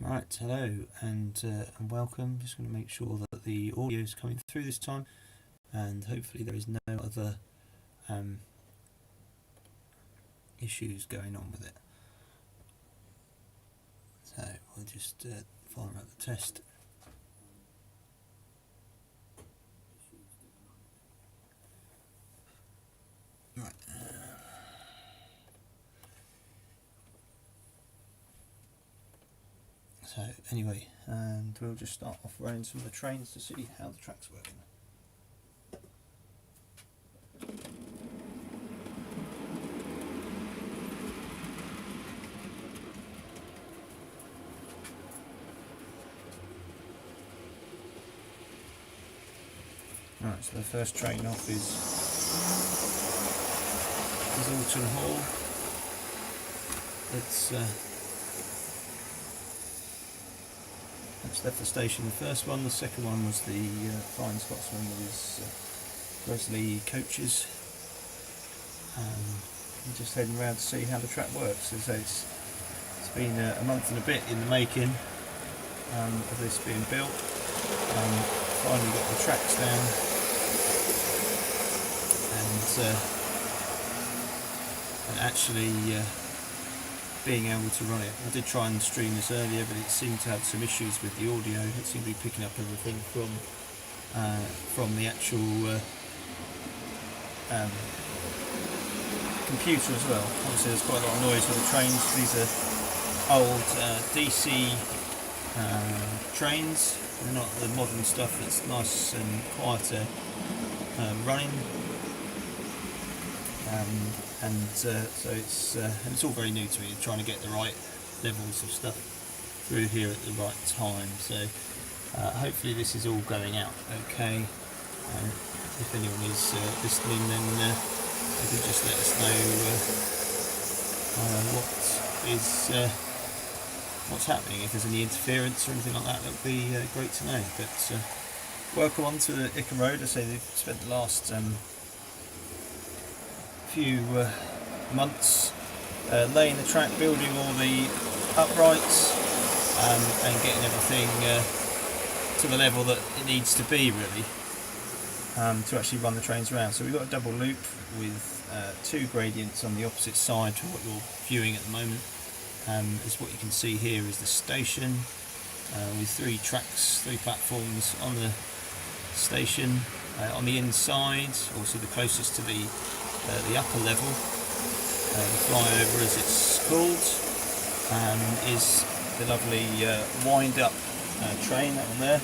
Right, hello and welcome. Just going to make sure that the audio is coming through this time, and hopefully there is no other issues going on with it. So we'll just fire out the test. Right. So anyway, and we'll just start off running some of the trains to see how the track's working. Right, so the first train off is Alton Hall. It's left the station, the first one. The second one was the Flying Scotsman with Wesley coaches. I'm just heading around to see how the track works. As it's been a month and a bit in the making of this being built. Finally got the tracks down, and actually being able to run it. I did try and stream this earlier, but it seemed to have some issues with the audio. It seemed to be picking up everything from the actual computer as well. Obviously there's quite a lot of noise with the trains. These are old DC trains. They're not the modern stuff that's nice and quieter running. So it's all very new to me, trying to get the right levels of stuff through here at the right time. So hopefully this is all going out okay. If anyone is listening, then they can just let us know what's happening. If there's any interference or anything like that, that would be great to know. But welcome on to the Ickham Road. I say they've spent the last few months laying the track, building all the uprights and getting everything to the level that it needs to be, really, to actually run the trains around. So we've got a double loop with two gradients on the opposite side to what you're viewing at the moment. As what you can see here is the station with three tracks, three platforms on the station. On the inside, also the closest to the upper level, the flyover as it's called, is the lovely wind-up train, that one there.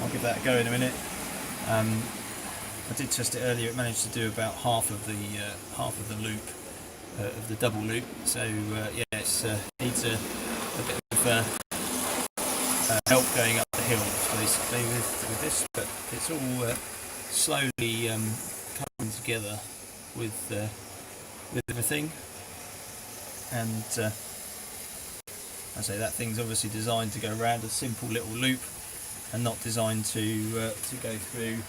I'll give that a go in a minute. I did test it earlier. It managed to do about half of the loop of the double loop. So yeah, it needs a bit of help going up the hill, basically, with this, but it's all slowly coming together with everything. And I say that thing's obviously designed to go around a simple little loop, and not designed to go through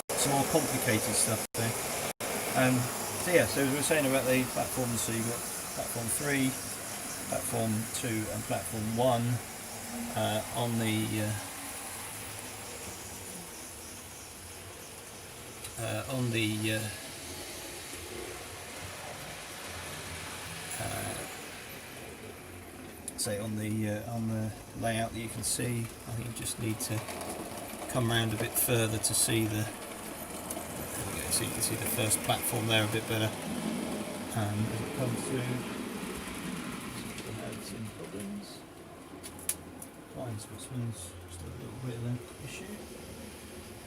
some more complicated stuff there. So yeah, so as we were saying about the platforms, so you've got platform 3, platform 2 and platform 1 on the on the layout that you can see. I think you just need to come around a bit further to see the. There we go. So you can see the first platform there a bit better as it comes through. Still had some problems. Flying Scotsman's just a little bit of an issue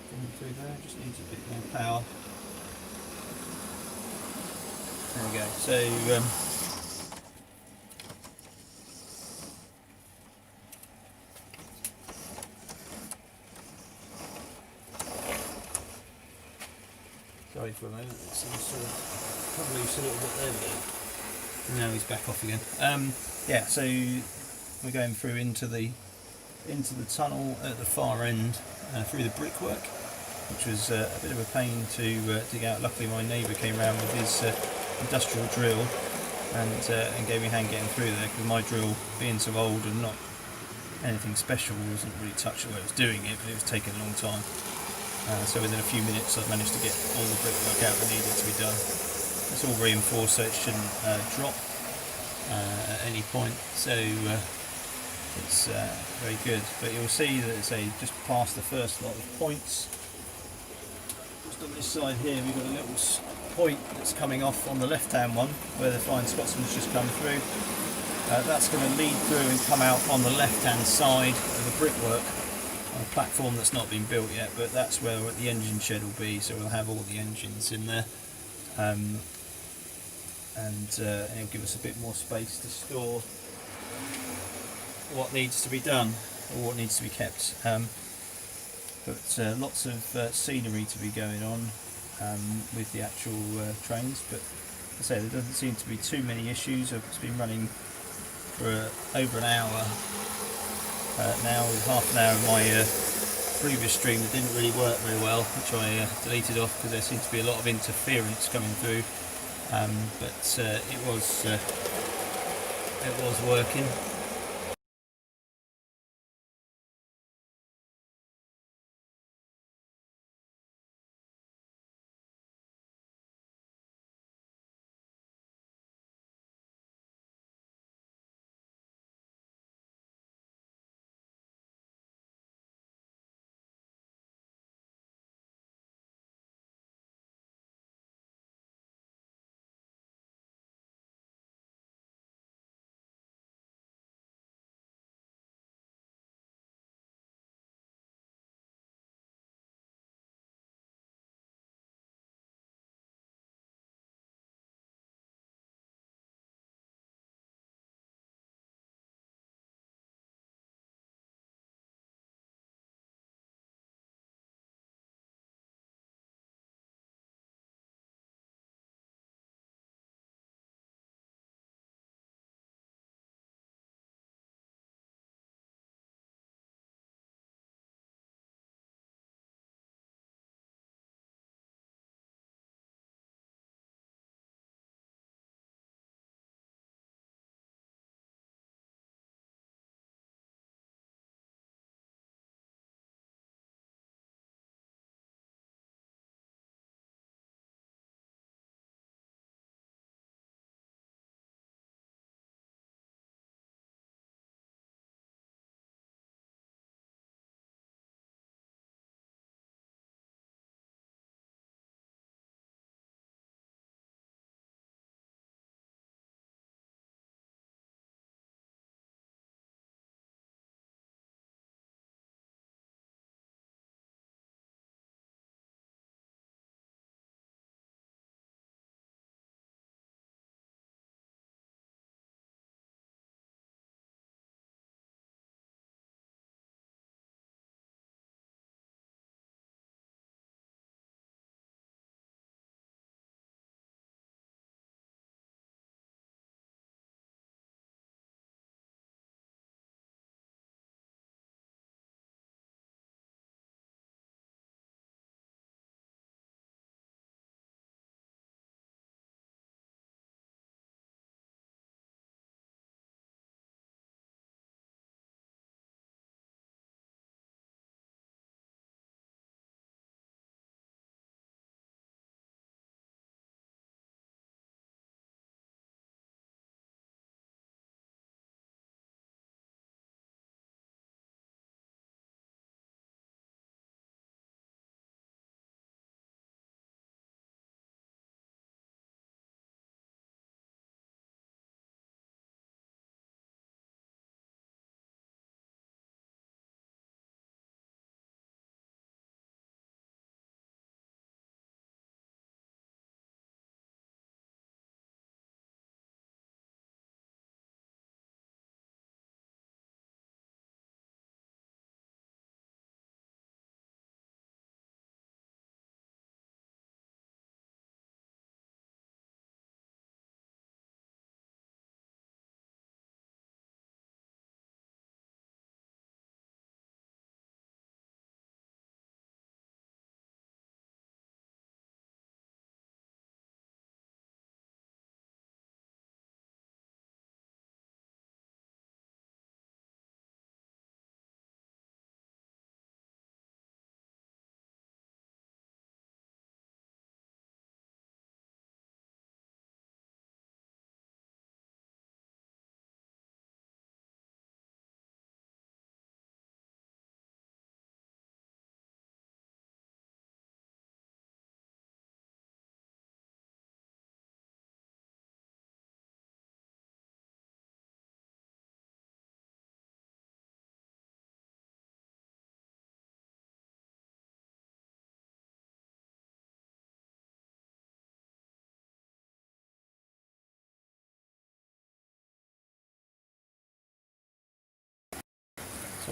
coming through there. Just needs a bit more power. There we go. So. Sorry for a moment, it seems to come loose a little bit there. Now he's back off again. Yeah, so we're going through into the tunnel at the far end through the brickwork. which was a bit of a pain to dig out. Luckily my neighbour came around with his industrial drill and gave me a hand getting through there, because my drill, being so old and not anything special, wasn't really touching where it was doing it, but it was taking a long time. So within a few minutes I've managed to get all the brickwork out that needed to be done. It's all reinforced so it shouldn't drop at any point, so it's very good. But you'll see that it's just past the first lot of points. Just on this side here we've got a little point that's coming off on the left hand one where the Flying Scotsman's just come through. That's going to lead through and come out on the left hand side of the brickwork on a platform that's not been built yet, but that's where the engine shed will be, so we'll have all the engines in there, and it'll give us a bit more space to store what needs to be done or what needs to be kept. But lots of scenery to be going on with the actual trains, but as I say, there doesn't seem to be too many issues. It's been running for over an hour now, with half an hour of my previous stream that didn't really work very well, which I deleted off because there seemed to be a lot of interference coming through, but it was working.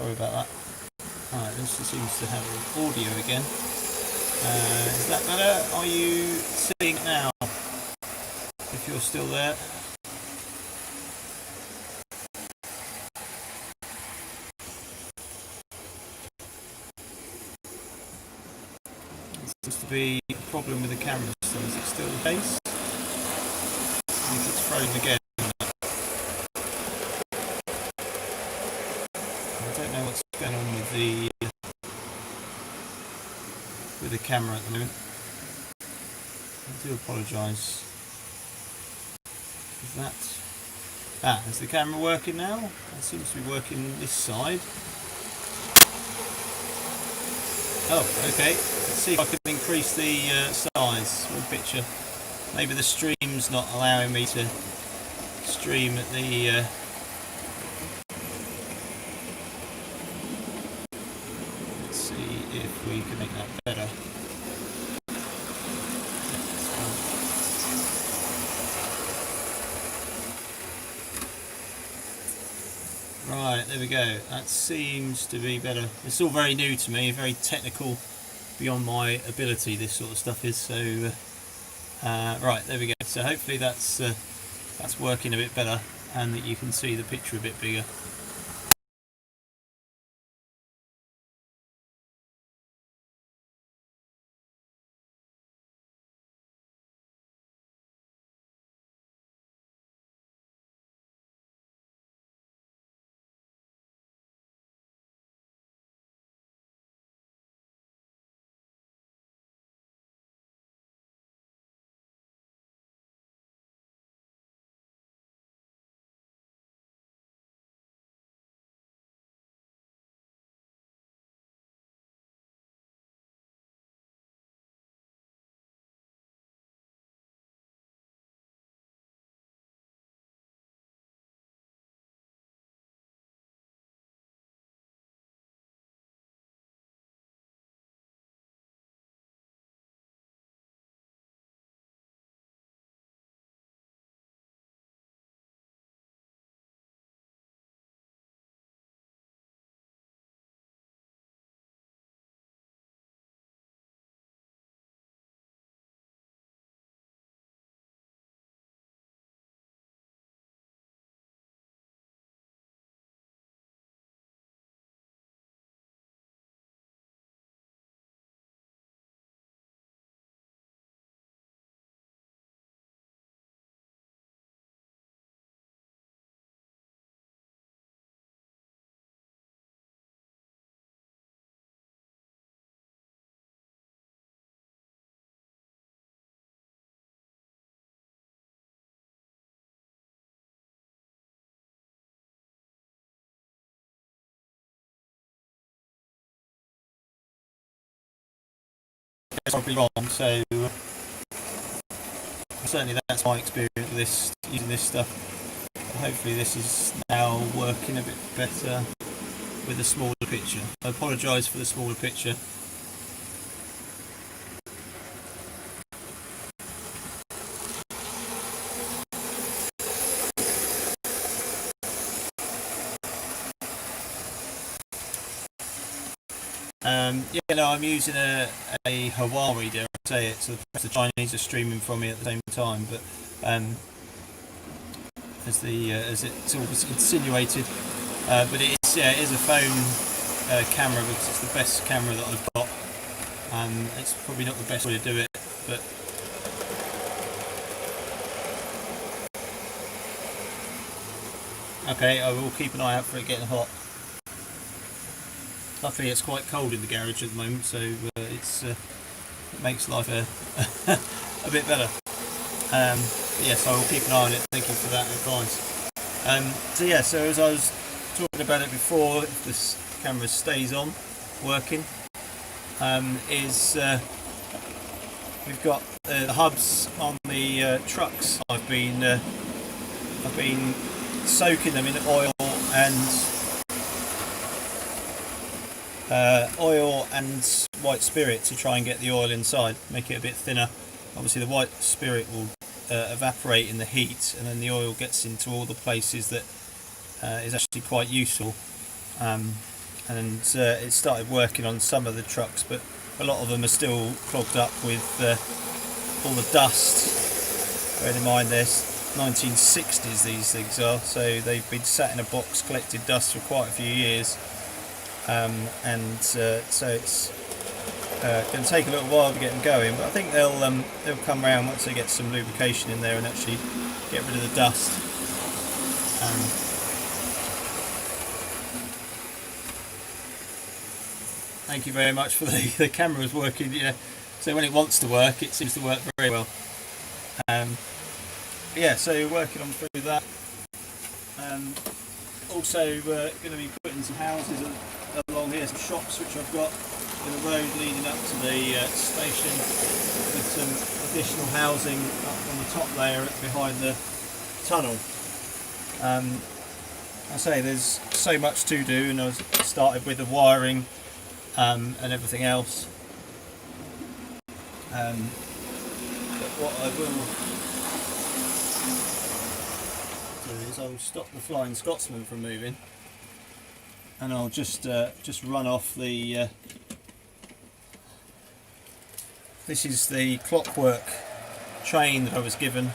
Sorry about that. Alright, this seems to have audio again. Is that better? Are you seeing it now? If you're still there. Seems to be a problem with the camera still. Is it still the case? I think it's frozen again. I don't know what's going on with the camera at the moment. I do apologise. Is that... is the camera working now? It seems to be working this side. Oh, okay. Let's see if I can increase the size of the picture. Maybe the stream's not allowing me to stream at the... Let's see if we can make that better. Right, there we go. That seems to be better. It's all very new to me, very technical, beyond my ability, this sort of stuff is. So, right, there we go. So hopefully that's working a bit better, and that you can see the picture a bit bigger. It's probably wrong, so certainly that's my experience with this, using this stuff. Hopefully this is now working a bit better with a smaller picture. I apologise for the smaller picture. Yeah, no, I'm using a Hawaii, dare I say it, so the Chinese are streaming from me at the same time, but as it's all insinuated, but it is a phone camera, because it's the best camera that I've got. It's probably not the best way to do it, but okay, I will keep an eye out for it getting hot. Luckily it's quite cold in the garage at the moment, so it makes life a bit better. Yes, I will keep an eye on it. Thank you for that advice. So as I was talking about it before, if this camera stays on working, we've got the hubs on the trucks. I've been soaking them in oil and white spirit to try and get the oil inside, make it a bit thinner. Obviously the white spirit will evaporate in the heat, and then the oil gets into all the places that is actually quite useful. and it started working on some of the trucks, but a lot of them are still clogged up with all the dust. Bear in mind there's 1960s these things are, so they've been sat in a box, collected dust for quite a few years, and so it's going to take a little while to get them going, but I think they'll come round once they get some lubrication in there and actually get rid of the dust. Thank you very much for the camera's working. Yeah, so when it wants to work, it seems to work very well. Yeah, so working on through that. Also going to be putting some houses along here, some shops which I've got in the road leading up to the station, with some additional housing up on the top layer behind the tunnel. I say there's so much to do, and I started with the wiring and everything else. But what I will do is I'll stop the Flying Scotsman from moving, and I'll just run off the. This is the clockwork train that I was given.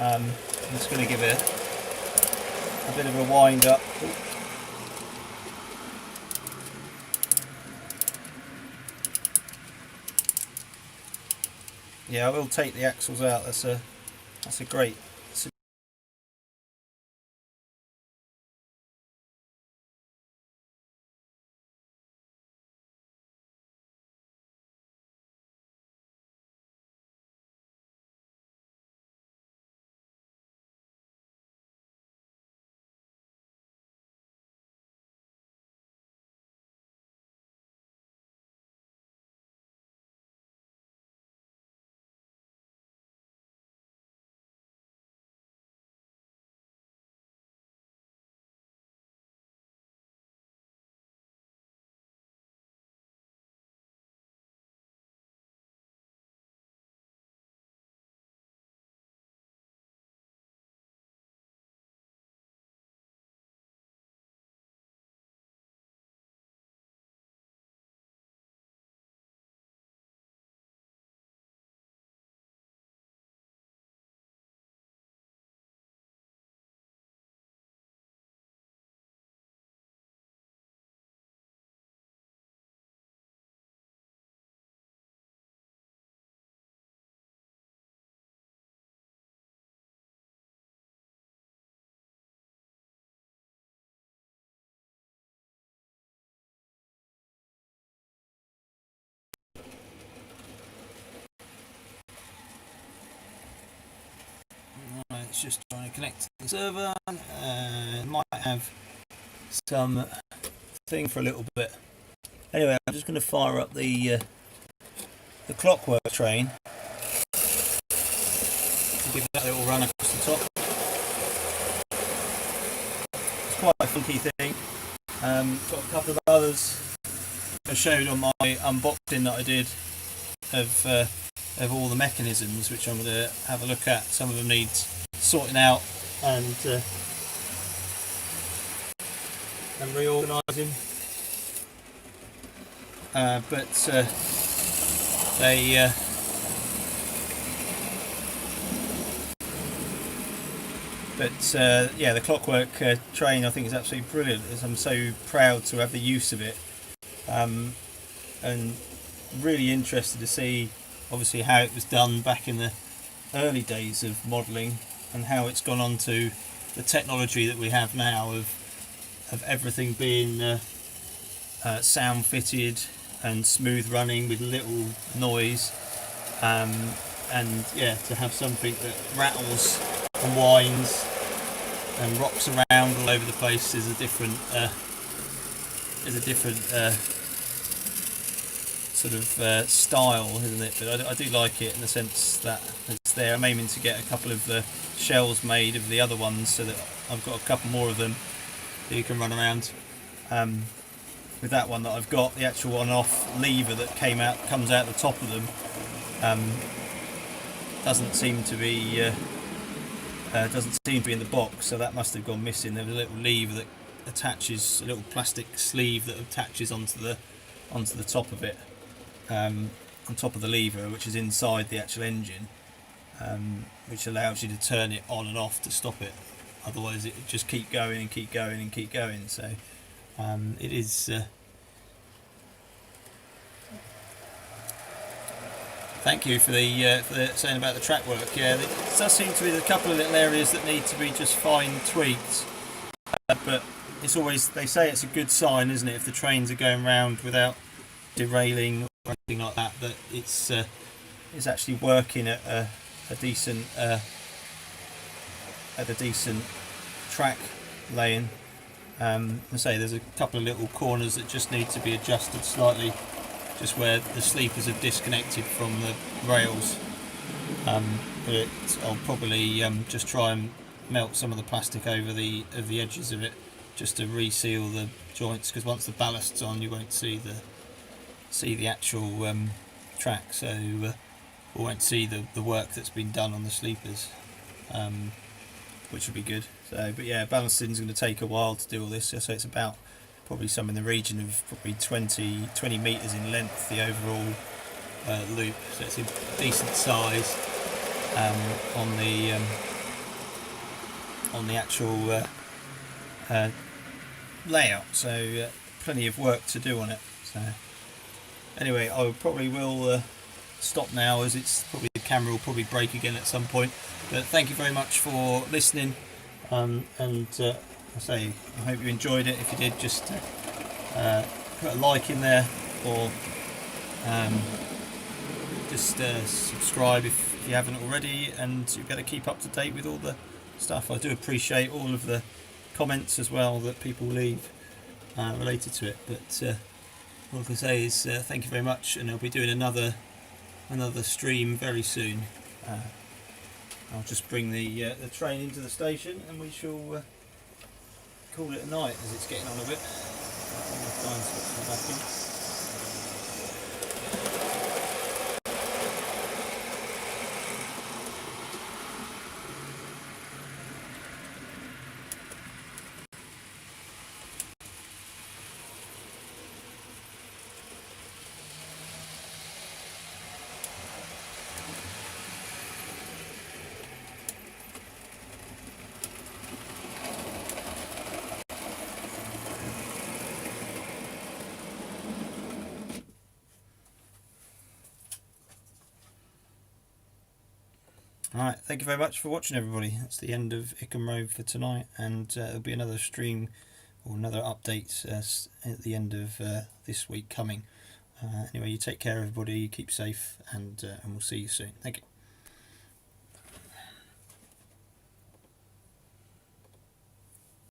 I'm just going to give it a bit of a wind up. Yeah, I will take the axles out. That's a great. It's just trying to connect to the server, and might have some thing for a little bit. Anyway, I'm just going to fire up the clockwork train and give that a little run across the top. It's quite a funky thing. Got a couple of others I showed on my unboxing that I did of all the mechanisms, which I'm going to have a look at. Some of them need sorting out and reorganising, but yeah, the clockwork train I think is absolutely brilliant. I'm so proud to have the use of it, and really interested to see obviously how it was done back in the early days of modelling, and how it's gone on to the technology that we have now of everything being sound fitted and smooth running with little noise, and yeah, to have something that rattles and whines and rocks around all over the place is a different sort of style, isn't it? But I do like it in the sense that it's there. I'm aiming to get a couple of the shells made of the other ones, so that I've got a couple more of them that you can run around. With that one that I've got, the actual on-off lever that comes out the top of them, doesn't seem to be in the box, so that must have gone missing. There was a little lever that attaches, a little plastic sleeve that attaches onto the top of it, on top of the lever, which is inside the actual engine, which allows you to turn it on and off to stop it. Otherwise, it would just keep going and keep going and keep going. So it is. Thank you for the saying about the track work. Yeah, there does seem to be a couple of little areas that need to be just fine tweaked, but it's always, they say it's a good sign, isn't it, if the trains are going round without derailing or anything like that, that it's actually working at a decent track laying. I say there's a couple of little corners that just need to be adjusted slightly, just where the sleepers have disconnected from the rails. But I'll probably just try and melt some of the plastic over the edges of it, just to reseal the joints, because once the ballast's on, you won't see the actual track, so we won't see the work that's been done on the sleepers, which would be good. So, but yeah, ballasting is going to take a while to do all this. So it's about probably some in the region of probably 20 metres in length, the overall loop. So it's a decent size on the actual layout. So plenty of work to do on it. So anyway, I probably will stop now, as it's probably, the camera will probably break again at some point. But thank you very much for listening, and I hope you enjoyed it. If you did, just put a like in there, or just subscribe if you haven't already, and you've got to keep up to date with all the stuff. I do appreciate all of the comments as well that people leave related to it. But all I can say is thank you very much, and I'll be doing another stream very soon. I'll just bring the train into the station, and we shall call it a night, as it's getting on a bit. Blind spots in the back in. Alright, thank you very much for watching, everybody. That's the end of Ickham Road for tonight, and there'll be another stream or another update at the end of this week coming. Anyway, you take care, everybody, keep safe, and we'll see you soon. Thank you.